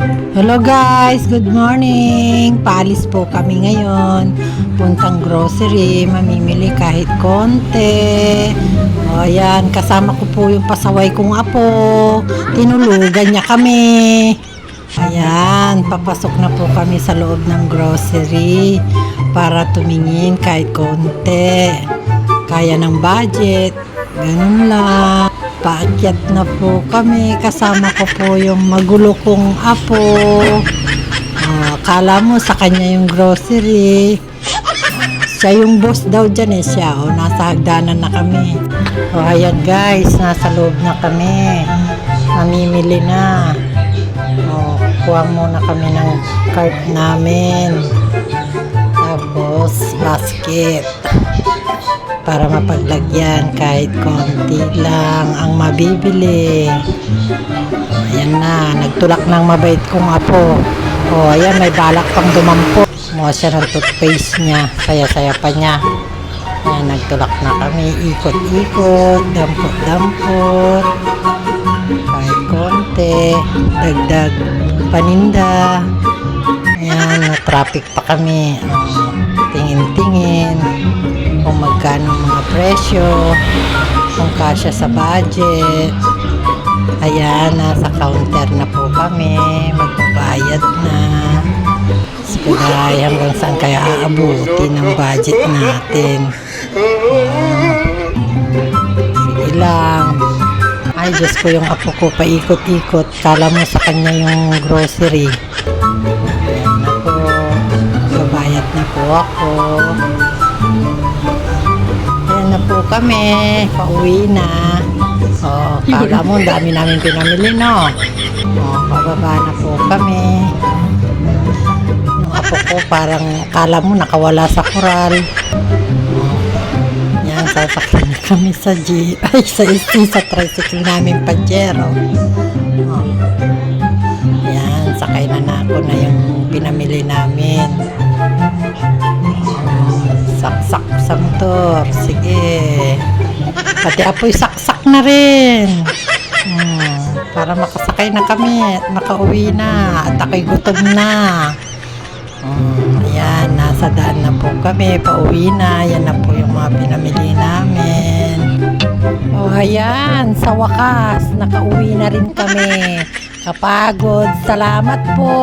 Hello guys, good morning. Paalis po kami ngayon. Puntang grocery, mamimili kahit konti. O ayan, kasama ko po yung pasaway kong apo. Tinulugan niya kami. Ayan, papasok na po kami sa loob ng grocery para tumingin kahit konti. Kaya ng budget, ganun lang. Paakyat na po kami, kasama ko po yung magulo kong apo. Akala mo sa kanya yung grocery. Siya yung boss daw dyan siya. Nasa hagdanan na kami. Ayan guys, nasa loob na kami. Namimili na. Kuha muna kami ng cart namin. Tapos basket. Para mapaglagyan kahit konti lang ang mabibili. Ayan na, nagtulak ng mabait kong apo. Ayan, may balak pang dumampo. Kumuha siya ng toothpaste niya, saya-saya pa niya. Ayan, nagtulak na kami, ikot-ikot, dampot-dampot. Kahit konti, dagdag paninda. Ayan, na-traffic pa kami. Tingin-tingin kung magkano mga presyo, kung kasya sa budget. Ayan, nasa counter na po kami, magbabayad na. Siguray hanggang saan kaya aabuti ng budget natin. Sige lang. Ay, Diyos ko, yung apo ko paikot-ikot. Kala mo sa kanya yung grocery. Ayan na po. Magbabayad na po ako. Ayan na po kami. Pauwi na. Kala mo, dami namin pinamili, no? Pababa na po kami. Yung apo ko parang kala mo nakawala sa koral. Yan, sasakyan na kami sa sa tricycle namin Pajero. Yan, sakay na ako na yung pinamili namin. Saksak sa motor. Sige. Pati apoy saksak na rin. Para makasakay na kami at makauwi na. At ako'y gutom na. Ayan, nasa daan na po kami. Pauwi na. Yan na po yung mga pinamili namin. Ayan. Sa wakas, nakauwi na rin kami. Kapagod. Salamat po.